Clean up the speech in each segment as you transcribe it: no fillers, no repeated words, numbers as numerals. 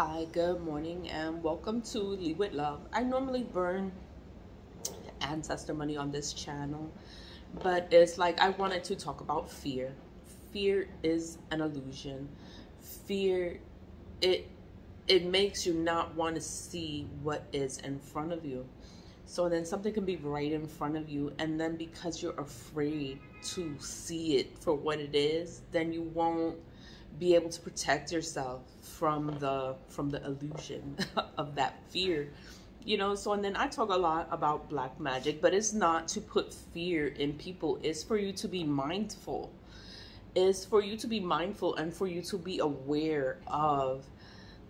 Hi, good morning, and welcome to Lead with Love. I normally burn ancestor money on this channel, but it's like I wanted to talk about fear. Fear is an illusion. Fear, it it makes you not want to see what is in front of you. So then something can be right in front of you, and then because you're afraid to see it for what it is, then you won't be able to protect yourself from the illusion of that fear. So and then I talk a lot about black magic, but it's not to put fear in people. It's for you to be mindful. It's for you to be mindful and for you to be aware of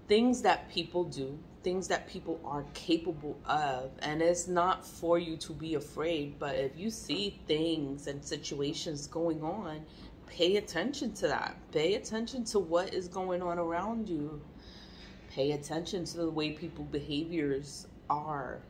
things that people do, things that people are capable of. And it's not for you to be afraid, but if you see things and situations going on, pay attention to that. Pay attention to what is going on around you. Pay attention to the way people behaviors are.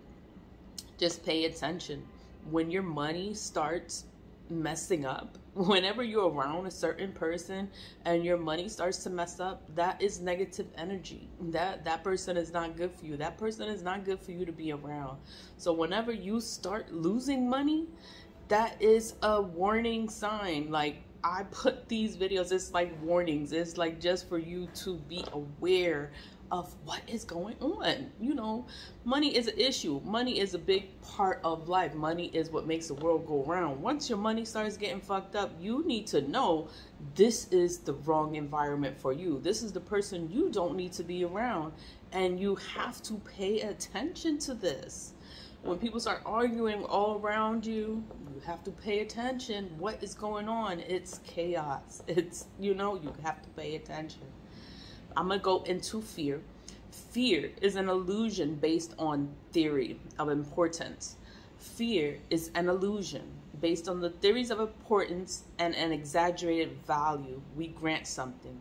Just pay attention. When your money starts messing up, whenever you're around a certain person and your money starts to mess up, that is negative energy. That person is not good for you. That person is not good for you to be around. So whenever you start losing money, that is a warning sign. Like, I put these videos, it's like warnings. It's like just for you to be aware of what is going on. Money is an issue. Money is a big part of life. Money is what makes the world go round. Once your money starts getting fucked up, you need to know this is the wrong environment for you. This is the person you don't need to be around. And you have to pay attention to this. When people start arguing all around you, you have to pay attention. What is going on? It's chaos. You have to pay attention. I'm going to go into fear. Fear is an illusion based on theory of importance. Fear is an illusion based on the theories of importance and an exaggerated value we grant something.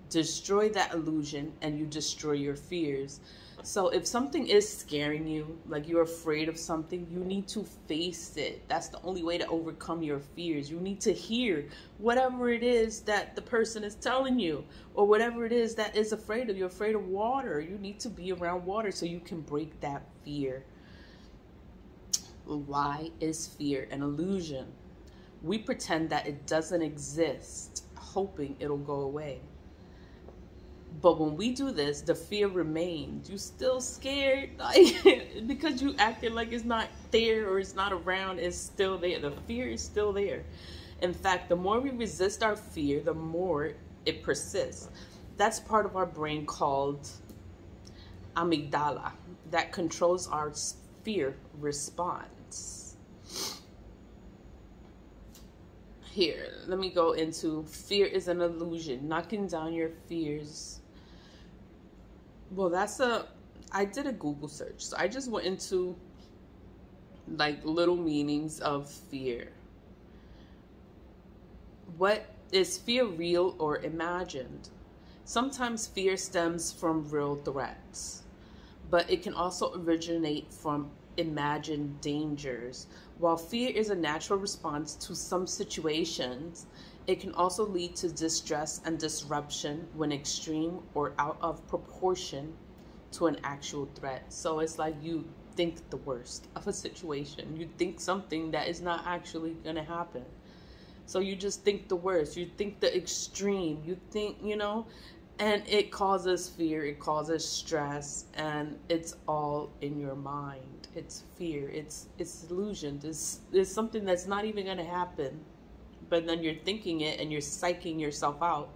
Destroy that illusion and you destroy your fears. So if something is scaring you, like you're afraid of something, you need to face it. That's the only way to overcome your fears. You need to hear whatever it is that the person is telling you, or whatever it is that is afraid of. You're afraid of water. You need to be around water so you can break that fear. Why is fear an illusion? We pretend that it doesn't exist, hoping it'll go away. But when we do this, the fear remains. You still scared, like, because you acting like it's not there or it's not around. It's still there. The fear is still there. In fact, the more we resist our fear, the more it persists. That's part of our brain called amygdala that controls our fear response. Here, let me go into fear is an illusion. Knocking down your fears. Well, I did a Google search. So I just went into like little meanings of fear. What is fear, real or imagined? Sometimes fear stems from real threats, but it can also originate from imagined dangers. While fear is a natural response to some situations, it can also lead to distress and disruption when extreme or out of proportion to an actual threat. So it's like you think the worst of a situation. You think something that is not actually going to happen. So you just think the worst. You think the extreme. You think, and it causes fear. It causes stress. And it's all in your mind. It's fear. It's illusion. It's something that's not even going to happen. But then you're thinking it and you're psyching yourself out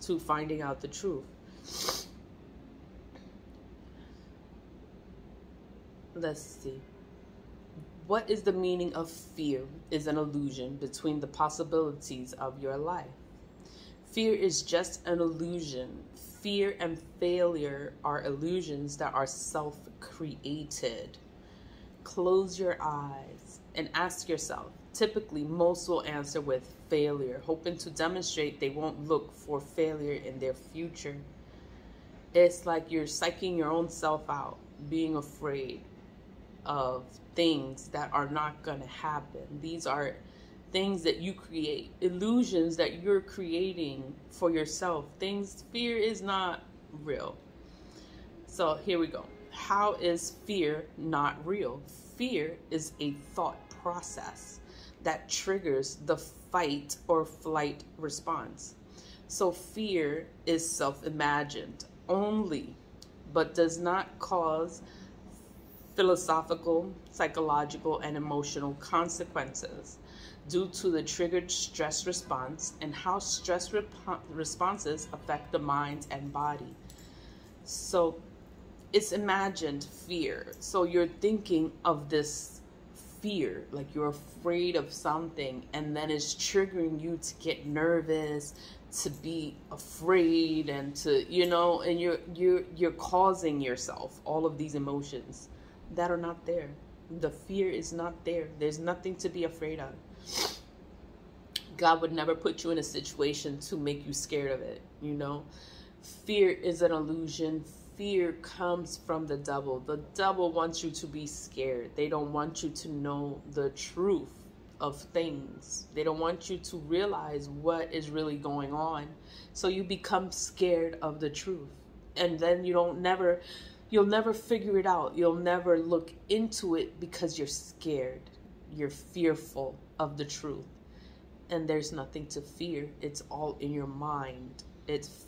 to finding out the truth. Let's see. What is the meaning of fear? Is an illusion between the possibilities of your life. Fear is just an illusion. Fear and failure are illusions that are self-created. Close your eyes and ask yourself. Typically, most will answer with failure, hoping to demonstrate they won't look for failure in their future. It's like you're psyching your own self out, being afraid of things that are not going to happen. These are things that you create, illusions that you're creating for yourself. Fear is not real. So here we go. How is fear not real? Fear is a thought process that triggers the fight or flight response. So fear is self-imagined only, but does not cause philosophical, psychological, and emotional consequences due to the triggered stress response and how stress responses affect the mind and body. So it's imagined fear. So you're thinking of this fear, like you're afraid of something, and then it's triggering you to get nervous, to be afraid, and to, you know, and you're causing yourself all of these emotions that are not there. The fear is not there. There's nothing to be afraid of. God would never put you in a situation to make you scared of it, you know. Fear is an illusion. Fear comes from the devil. The devil wants you to be scared. They don't want you to know the truth of things. They don't want you to realize what is really going on. So you become scared of the truth. And then you'll never figure it out. You'll never look into it because you're scared. You're fearful of the truth. And there's nothing to fear. It's all in your mind.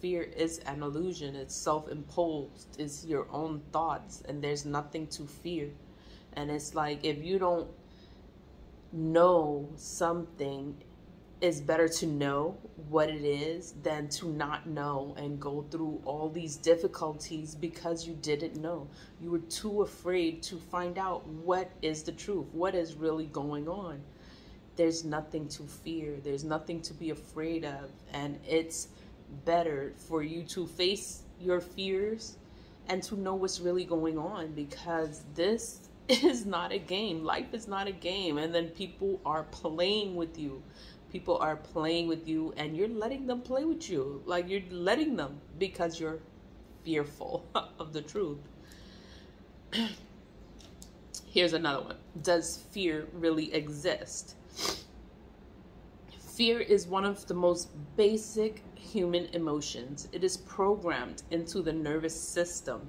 Fear is an illusion. It's self-imposed. It's your own thoughts, and there's nothing to fear. And it's like, if you don't know something, it's better to know what it is than to not know and go through all these difficulties because you didn't know. You were too afraid to find out what is the truth, what is really going on. There's nothing to fear. There's nothing to be afraid of. And it's better for you to face your fears and to know what's really going on, because this is not a game. Life is not a game. And then people are playing with you. People are playing with you, and you're letting them play with you. Like, you're letting them because you're fearful of the truth. Here's another one. Does fear really exist? Fear is one of the most basic human emotions. It is programmed into the nervous system,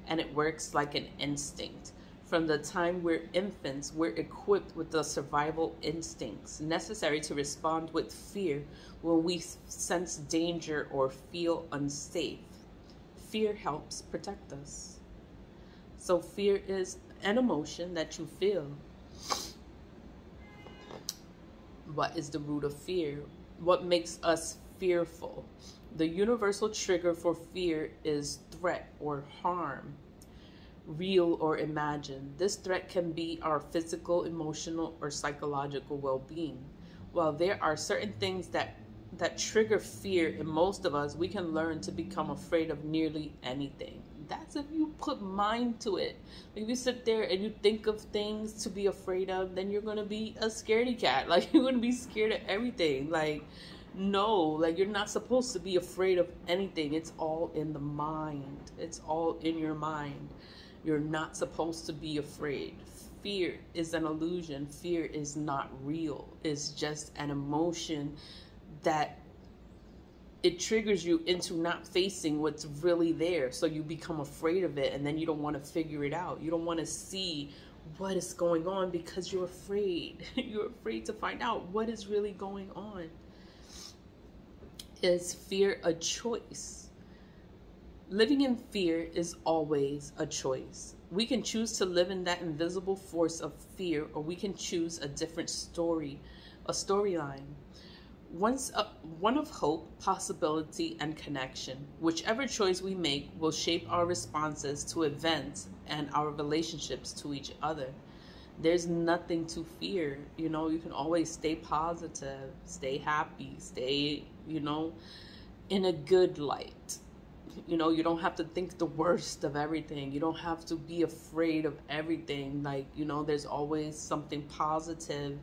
and it works like an instinct. From the time we're infants, we're equipped with the survival instincts necessary to respond with fear when we sense danger or feel unsafe. Fear helps protect us. So fear is an emotion that you feel. What is the root of fear? What makes us fearful? The universal trigger for fear is threat or harm, real or imagined. This threat can be our physical, emotional, or psychological well-being. While there are certain things that trigger fear in most of us, we can learn to become afraid of nearly anything. That's if you put mind to it. If you sit there and you think of things to be afraid of, then you're going to be a scaredy cat. Like, you're going to be scared of everything. Like, no, like, you're not supposed to be afraid of anything. It's all in the mind. It's all in your mind. You're not supposed to be afraid. Fear is an illusion. Fear is not real. It's just an emotion that it triggers you into not facing what's really there. So you become afraid of it, and then you don't want to figure it out. You don't want to see what is going on because you're afraid. You're afraid to find out what is really going on. Is fear a choice? Living in fear is always a choice. We can choose to live in that invisible force of fear, or we can choose a different story, a storyline. One of hope, possibility, and connection. Whichever choice we make will shape our responses to events and our relationships to each other. There's nothing to fear. You know, you can always stay positive, stay happy, stay, you know, in a good light. You know, you don't have to think the worst of everything. You don't have to be afraid of everything. Like, you know, there's always something positive.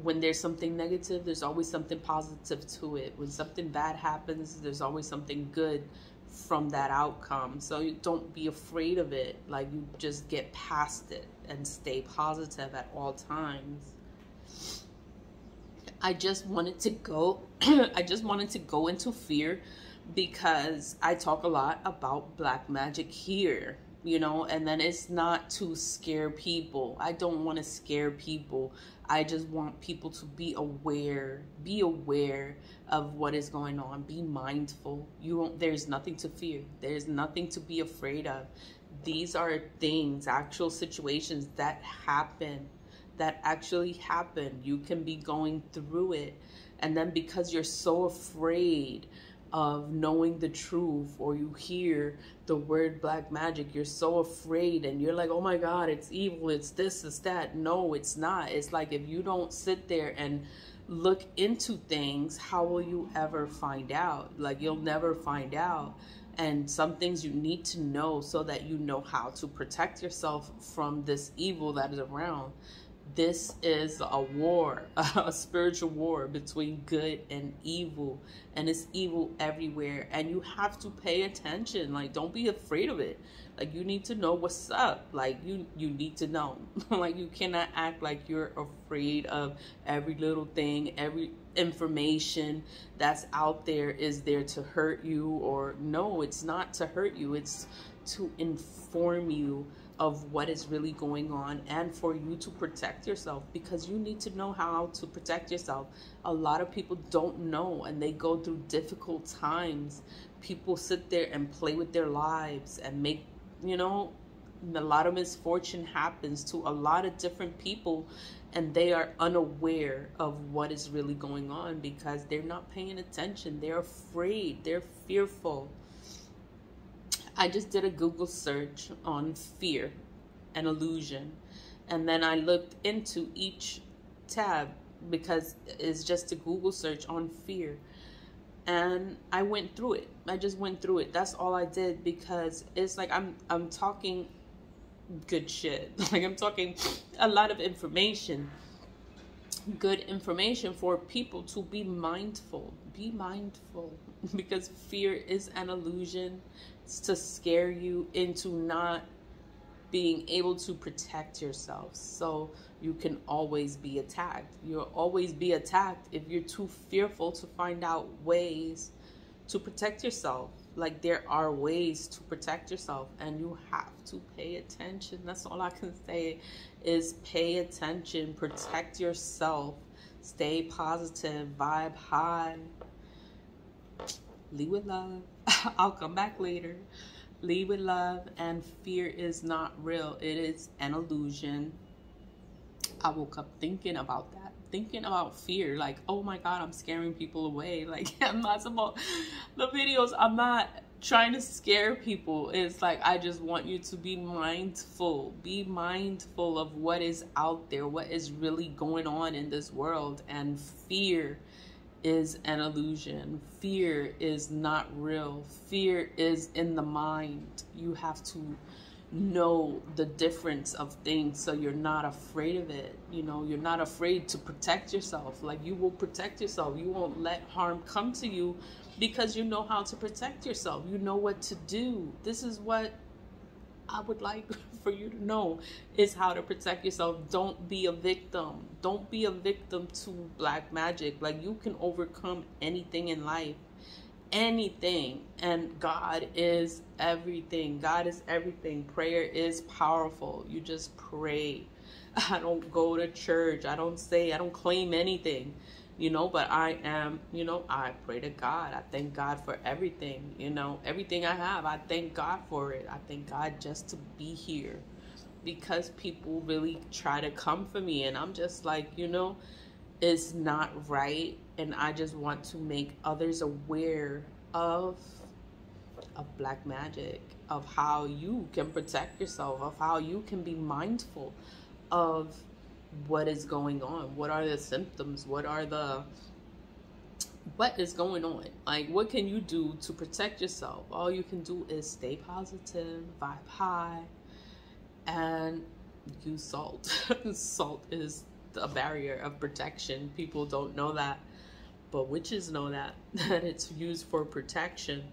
When there's something negative, there's always something positive to it. When something bad happens, there's always something good from that outcome. So you don't be afraid of it. Like, you just get past it and stay positive at all times. I just wanted to go into fear because I talk a lot about black magic here, you know, and then it's not to scare people. I don't want to scare people. I just want people to be aware of what is going on. Be mindful. There's nothing to fear. There's nothing to be afraid of. These are things, actual situations that happen, that actually happen. You can be going through it, and then because you're so afraid of knowing the truth, or you hear the word black magic, you're so afraid and you're like, oh my God, it's evil, it's this, it's that. No, it's not. It's like, if you don't sit there and look into things, how will you ever find out? Like, you'll never find out. And some things you need to know so that you know how to protect yourself from this evil that is around. This is a war, a spiritual war between good and evil, and it's evil everywhere, and you have to pay attention. Like, don't be afraid of it. Like, you need to know what's up. Like, you need to know. Like, you cannot act like you're afraid of every little thing. Every information that's out there is there to hurt you, or no, it's not to hurt you. It's to inform you of what is really going on, and for you to protect yourself, because you need to know how to protect yourself. A lot of people don't know, and they go through difficult times. People sit there and play with their lives and make, you know, a lot of misfortune happens to a lot of different people, and they are unaware of what is really going on because they're not paying attention. They're afraid. They're fearful. I just did a Google search on fear and illusion, and then I looked into each tab because it's just a Google search on fear, and I went through it. I just went through it. That's all I did, because it's like I'm talking good shit. Like, I'm talking a lot of information, good information for people to be mindful. Be mindful, because fear is an illusion. It's to scare you into not being able to protect yourself, so you can always be attacked. You'll always be attacked if you're too fearful to find out ways to protect yourself. Like, there are ways to protect yourself, and you have to pay attention. That's all I can say, is pay attention, protect yourself, stay positive, vibe high, lead with love. I'll come back later. Lead with love, and fear is not real. It is an illusion. I woke up thinking about that, thinking about fear. Like, oh my God, I'm scaring people away. Like, I'm not supposed, the videos, I'm not trying to scare people. It's like, I just want you to be mindful. Be mindful of what is out there, what is really going on in this world. And fear is an illusion. Fear is not real. Fear is in the mind. You have to know the difference of things so you're not afraid of it. You know, you're not afraid to protect yourself. Like, you will protect yourself. You won't let harm come to you because you know how to protect yourself. You know what to do. This is what I would like for you to know, is how to protect yourself. Don't be a victim. Don't be a victim to black magic. Like, you can overcome anything in life. Anything. And God is everything. God is everything. Prayer is powerful. You just pray. I don't go to church. I don't claim anything, you know, but I am, you know, I pray to God. I thank God for everything, you know, everything I have. I thank God for it. I thank God just to be here, because people really try to come for me, and I'm just like, you know, it's not right. And I just want to make others aware of black magic, of how you can protect yourself, of how you can be mindful of what is going on. What are the symptoms? What is going on? Like, what can you do to protect yourself? All you can do is stay positive, vibe high, and use salt. Salt is a barrier of protection. People don't know that, but witches know that it's used for protection.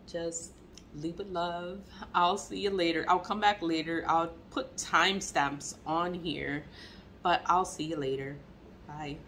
Just leave with love. I'll see you later. I'll come back later. I'll put timestamps on here, but I'll see you later. Bye.